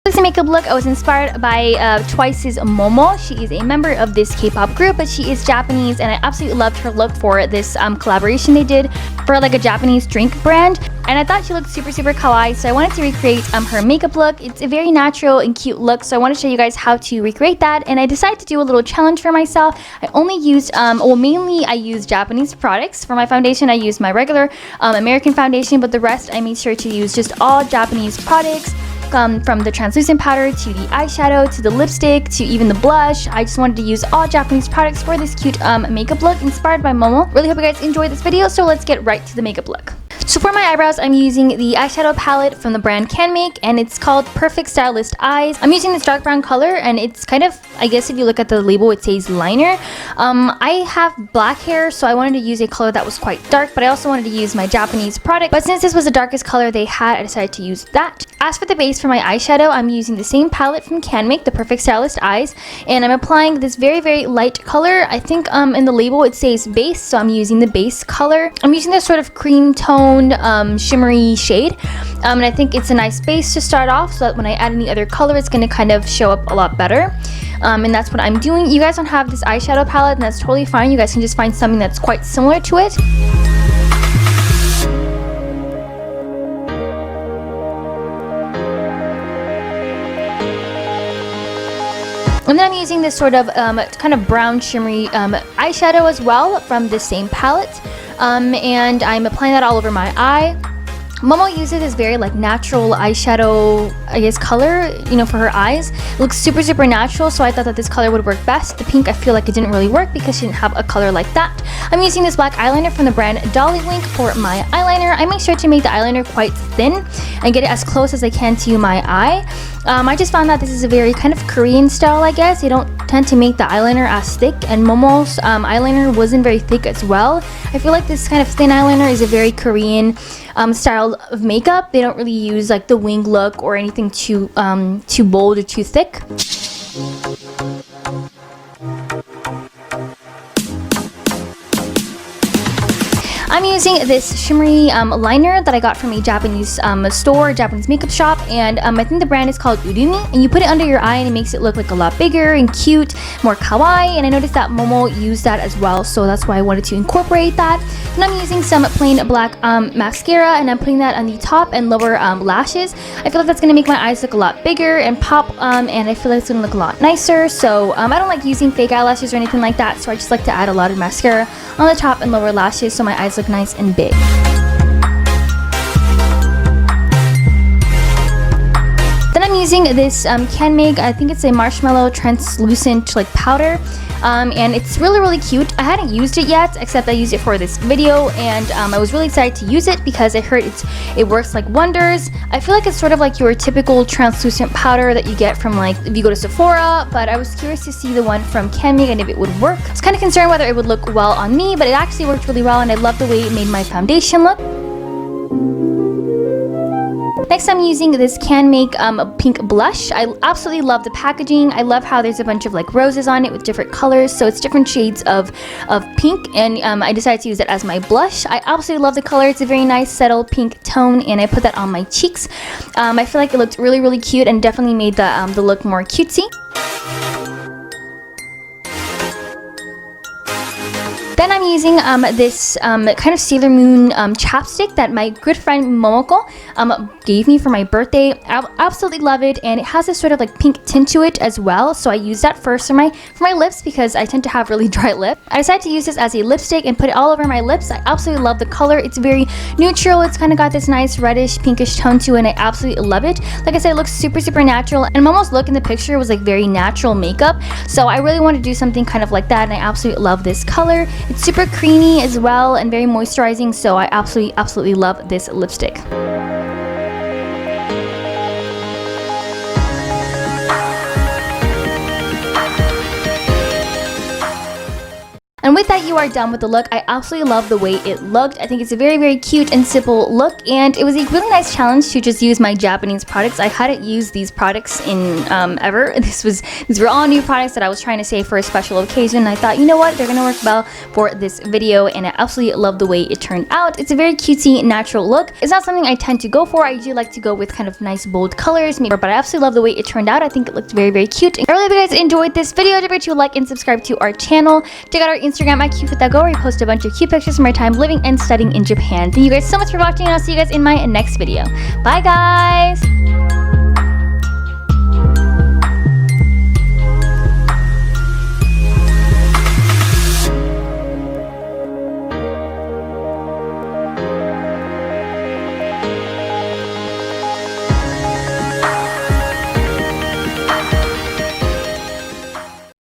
This makeup look, I was inspired by Twice's Momo. She is a member of this K-pop group, but she is Japanese, and I absolutely loved her look for this collaboration they did for like a Japanese drink brand. And I thought she looked super kawaii, so I wanted to recreate her makeup look. It's a very natural and cute look, so I want to show you guys how to recreate that. And I decided to do a little challenge for myself. I only used, mainly I used Japanese products. For my foundation, I used my regular American foundation, but the rest I made sure to use just all Japanese products. From the translucent powder to the eyeshadow to the lipstick to even the blush. I just wanted to use all Japanese products for this cute makeup look inspired by Momo. Really hope you guys enjoyed this video, so let's get right to the makeup look. So for my eyebrows, I'm using the eyeshadow palette from the brand Can Make, and it's called Perfect Stylist Eyes. I'm using this dark brown color, and it's kind of, I guess if you look at the label, it says liner. I have black hair, so I wanted to use a color that was quite dark, but I also wanted to use my Japanese product. But since this was the darkest color they had, I decided to use that. As for the base for my eyeshadow, I'm using the same palette from Can Make, the Perfect Stylist Eyes, and I'm applying this very light color. I think in the label it says base, so I'm using the base color. I'm using this sort of cream toned shimmery shade, and I think it's a nice base to start off, so that when I add any other color, it's going to kind of show up a lot better. And that's what I'm doing. You guys don't have this eyeshadow palette, and that's totally fine. You guys can just find something that's quite similar to it. And then I'm using this sort of kind of brown shimmery eyeshadow as well from the same palette. And I'm applying that all over my eye. Momo uses this very like natural eyeshadow, I guess, color, you know, for her eyes. It looks super natural, so I thought that this color would work best. The pink, I feel like it didn't really work because she didn't have a color like that. I'm using this black eyeliner from the brand Dolly Wink for my eyeliner. I make sure to make the eyeliner quite thin and get it as close as I can to my eye. I just found that this is a very kind of Korean style, I guess. They don't tend to make the eyeliner as thick, and Momo's eyeliner wasn't very thick as well. I feel like this kind of thin eyeliner is a very Korean style of makeup. They don't really use like the wing look or anything too bold or too thick. I'm using this shimmery liner that I got from a Japanese store, Japanese makeup shop, and I think the brand is called Urumi, and you put it under your eye and it makes it look like a lot bigger and cute, more kawaii, and I noticed that Momo used that as well, so that's why I wanted to incorporate that. And I'm using some plain black mascara, and I'm putting that on the top and lower lashes. I feel like that's going to make my eyes look a lot bigger and pop, and I feel like it's going to look a lot nicer, so I don't like using fake eyelashes or anything like that, so I just like to add a lot of mascara on the top and lower lashes so my eyes look nice and big. Then I'm using this Can Make, I think it's a marshmallow translucent like powder, and it's really cute. I hadn't used it yet, except I used it for this video, and I was really excited to use it because I heard it works like wonders. I feel like it's sort of like your typical translucent powder that you get from like if you go to Sephora, but I was curious to see the one from Can Make and if it would work. I was kind of concerned whether it would look well on me, but it actually worked really well, and I love the way it made my foundation look. Next, I'm using this Can Make pink blush. I absolutely love the packaging. I love how there's a bunch of like roses on it with different colors, so it's different shades of pink, and I decided to use it as my blush. I absolutely love the color. It's a very nice subtle pink tone, and I put that on my cheeks. I feel like it looked really cute and definitely made the look more cutesy. Then I'm using this kind of Sailor Moon chapstick that my good friend Momoko gave me for my birthday. I absolutely love it, and it has this sort of like pink tint to it as well, so I use that first for my lips because I tend to have really dry lips. I decided to use this as a lipstick and put it all over my lips. I absolutely love the color. It's very neutral. It's kind of got this nice reddish pinkish tone to it, and I absolutely love it. Like I said, it looks super natural, and Momo's look in the picture was like very natural makeup, so I really wanted to do something kind of like that, and I absolutely love this color. It's super creamy as well and very moisturizing, so I absolutely love this lipstick. And And with that, you are done with the look. I absolutely love the way it looked. I think it's a very, very cute and simple look, and it was a really nice challenge to just use my Japanese products. I hadn't used these products in ever. These were all new products that I was trying to save for a special occasion. I thought, you know what, they're gonna work well for this video, and I absolutely love the way it turned out. It's a very cutesy, natural look. It's not something I tend to go for. I do like to go with kind of nice, bold colors, but I absolutely love the way it turned out. I think it looked very, very cute. I really hope you guys enjoyed this video. Don't forget to like and subscribe to our channel. Check out our Instagram at Cupitago, where we post a bunch of cute pictures from our time living and studying in Japan. Thank you guys so much for watching, and I'll see you guys in my next video. Bye, guys!